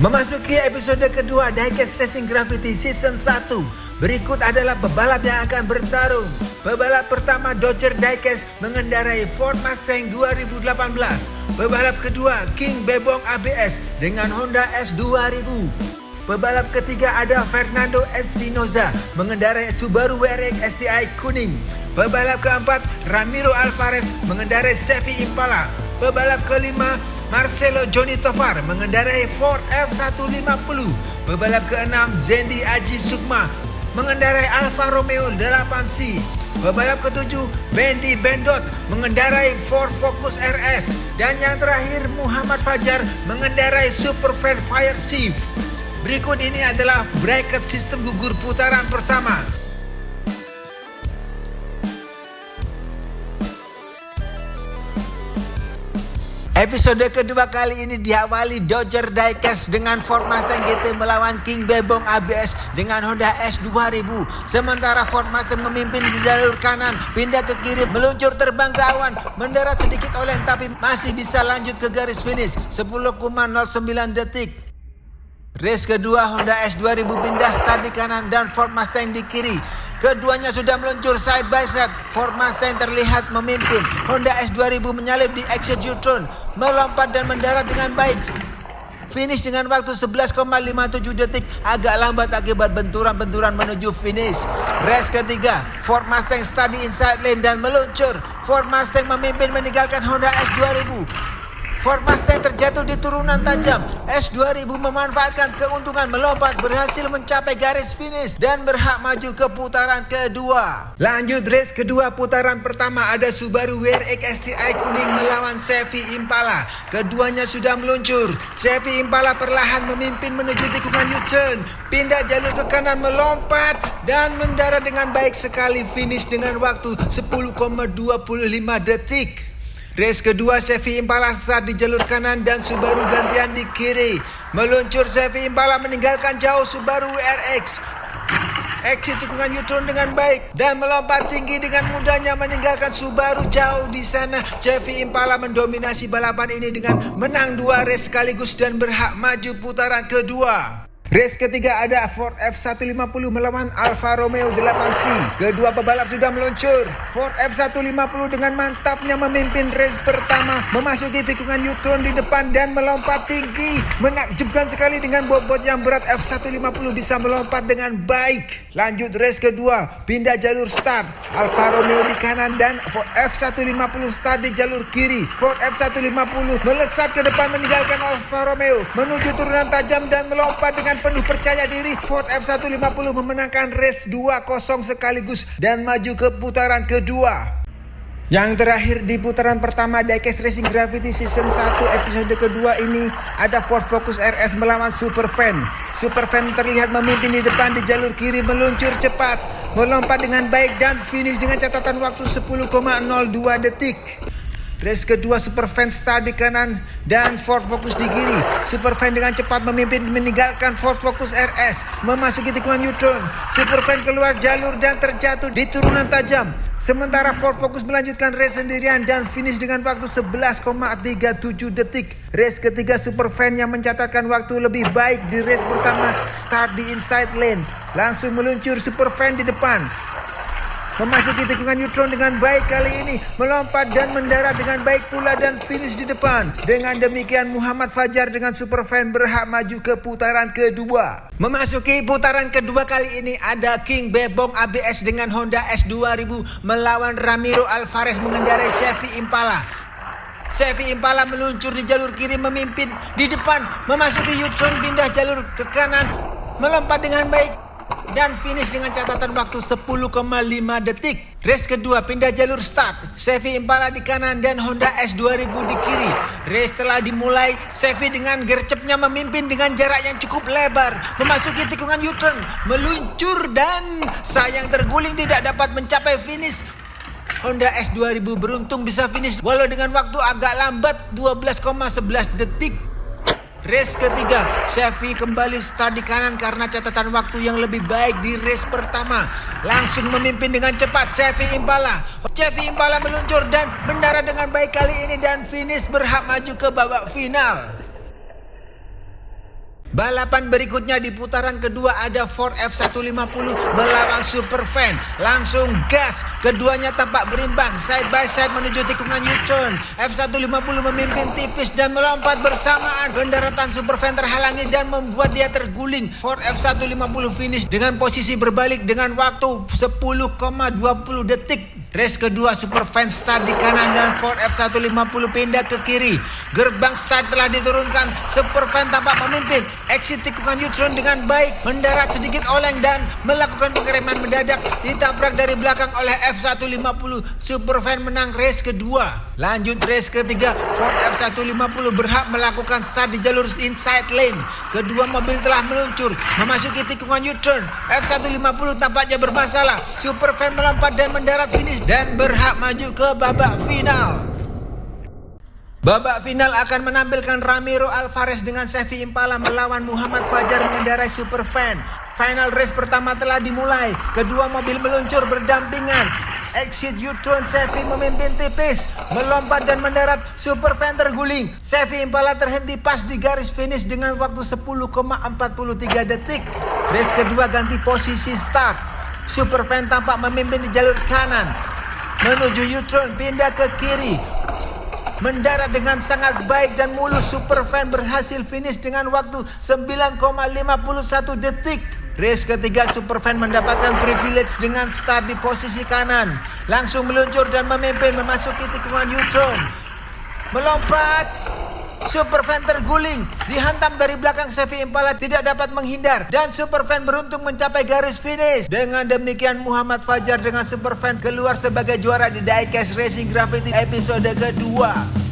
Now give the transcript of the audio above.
Memasuki episode kedua Diecast Racing Gravity Season 1. Berikut adalah pebalap yang akan bertarung. Pebalap pertama Dodger Diecast mengendarai Ford Mustang 2018. Pebalap kedua King Bebong ABS dengan Honda S2000. Pebalap ketiga ada Fernando Espinoza mengendarai Subaru WRX STI kuning. Pebalap keempat Ramiro Alvarez mengendarai Chevy Impala. Pebalap kelima Marcelo Johnny Tovar mengendarai Ford F150. Pebalap keenam Zendi Aji Sukma mengendarai Alfa Romeo 8C. Pebalap ketujuh Bendy Bendot mengendarai Ford Focus RS. Dan yang terakhir Muhammad Fajar mengendarai Superfan Fire Chief. Berikut ini adalah bracket sistem gugur putaran pertama. Episode kedua kali ini diawali Dodger Diecast dengan Ford Mustang GT melawan King Bebong ABS dengan Honda S2000. Sementara Ford Mustang memimpin di jalur kanan, pindah ke kiri, meluncur terbang ke awan, mendarat sedikit oleng tapi masih bisa lanjut ke garis finish 10,09 detik. Race kedua Honda S2000 pindah start di kanan dan Ford Mustang di kiri. Keduanya sudah meluncur side by side. Ford Mustang terlihat memimpin. Honda S2000 menyalip di exit U-turn, melompat dan mendarat dengan baik. Finish dengan waktu 11,57 detik, agak lambat akibat benturan-benturan menuju finish. Race ketiga, Ford Mustang start di inside lane dan meluncur. Ford Mustang memimpin meninggalkan Honda S2000. Ford Mustang terjatuh di turunan tajam. S2000 memanfaatkan keuntungan melompat, berhasil mencapai garis finish dan berhak maju ke putaran kedua. Lanjut race kedua putaran pertama ada Subaru WRX STI kuning melawan Chevy Impala. Keduanya sudah meluncur. Chevy Impala perlahan memimpin menuju tikungan U-turn, pindah jalur ke kanan, melompat dan mendarat dengan baik sekali, finish dengan waktu 10,25 detik. Race kedua Chevy Impala start di jalur kanan dan Subaru gantian di kiri. Meluncur Chevy Impala meninggalkan jauh Subaru WRX. Exit tikungan U-turn dengan baik dan melompat tinggi dengan mudahnya meninggalkan Subaru jauh di sana. Chevy Impala mendominasi balapan ini dengan menang 2 race sekaligus dan berhak maju putaran kedua. Race ketiga ada Ford F150 melawan Alfa Romeo 8C. Kedua pebalap sudah meluncur. Ford F150 dengan mantapnya memimpin race pertama, memasuki tikungan U-turn di depan dan melompat tinggi. Menakjubkan sekali dengan bobot yang berat, F150 bisa melompat dengan baik. Lanjut race kedua, pindah jalur start. Alfa Romeo di kanan dan Ford F150 start di jalur kiri. Ford F150 melesat ke depan meninggalkan Alfa Romeo menuju turunan tajam dan melompat dengan penuh percaya diri. Ford F150 memenangkan race 2-0 sekaligus dan maju ke putaran kedua. Yang terakhir di putaran pertama Diecast Racing Gravity Season 1 episode kedua ini ada Ford Focus RS melawan Superfan. Superfan terlihat memimpin di depan di jalur kiri, meluncur cepat, melompat dengan baik dan finish dengan catatan waktu 10,02 detik. Race kedua Superfan start di kanan dan Ford Focus di kiri. Superfan dengan cepat memimpin meninggalkan Ford Focus RS, memasuki tikungan U-turn. Superfan keluar jalur dan terjatuh di turunan tajam. Sementara Ford Focus melanjutkan race sendirian dan finish dengan waktu 11,37 detik. Race ketiga Superfan yang mencatatkan waktu lebih baik di race pertama start di inside lane. Langsung meluncur Superfan di depan, memasuki tikungan U-turn dengan baik kali ini, melompat dan mendarat dengan baik pula dan finish di depan. Dengan demikian Muhammad Fajar dengan Superfan berhak maju ke putaran kedua. Memasuki putaran kedua kali ini ada King Bebong ABS dengan Honda S2000 melawan Ramiro Alvarez mengendarai Chevy Impala. Chevy Impala meluncur di jalur kiri memimpin di depan, memasuki U-turn, pindah jalur ke kanan, melompat dengan baik dan finish dengan catatan waktu 10,5 detik. Race kedua pindah jalur start. Chevy Impala di kanan dan Honda S2000 di kiri. Race telah dimulai. Chevy dengan gercepnya memimpin dengan jarak yang cukup lebar, memasuki tikungan U-turn, meluncur dan sayang terguling tidak dapat mencapai finish. Honda S2000 beruntung bisa finish walau dengan waktu agak lambat 12,11 detik. Race ketiga, Chevy kembali start di kanan karena catatan waktu yang lebih baik di race pertama. Langsung memimpin dengan cepat Chevy Impala. Chevy Impala meluncur dan mendarat dengan baik kali ini dan finish berhak maju ke babak final. Balapan berikutnya di putaran kedua ada Ford F150 melawan Superfan. Langsung gas, keduanya tampak berimbang side by side menuju tikungan U-turn. F150 memimpin tipis dan melompat bersamaan. Pendaratan Superfan terhalangi dan membuat dia terguling. Ford F150 finish dengan posisi berbalik dengan waktu 10,20 detik. Race kedua Superfan start di kanan dan Ford F150 pindah ke kiri. Gerbang start telah diturunkan. Superfan tampak memimpin. Exit tikungan U-turn dengan baik. Mendarat sedikit oleng dan melakukan pengereman mendadak. Ditabrak dari belakang oleh F150. Superfan menang race kedua. Lanjut race ketiga. Ford F150 berhak melakukan start di jalur inside lane. Kedua mobil telah meluncur memasuki tikungan U-turn. F150 tampaknya bermasalah. Superfan melompat dan mendarat finish dan berhak maju ke babak final. Babak final akan menampilkan Ramiro Alvarez dengan Chevy Impala melawan Muhammad Fajar mengendarai Superfan. Final race pertama telah dimulai. Kedua mobil meluncur berdampingan. Exit U-turn, Chevy memimpin tipis, melompat dan mendarat. Superfan terguling. Chevy Impala terhenti pas di garis finish dengan waktu 10,43 detik. Race kedua ganti posisi start. Superfan tampak memimpin di jalur kanan menuju U-turn, pindah ke kiri. Mendarat dengan sangat baik dan mulus. Superfan berhasil finish dengan waktu 9,51 detik. Race ketiga Superfan mendapatkan privilege dengan start di posisi kanan. Langsung meluncur dan memimpin memasuki tikungan U-turn. Melompat. Superfan terguling, dihantam dari belakang. Chevy Impala tidak dapat menghindar dan Superfan beruntung mencapai garis finish. Dengan demikian Muhammad Fajar dengan Superfan keluar sebagai juara di Diecast Racing Gravity episode kedua.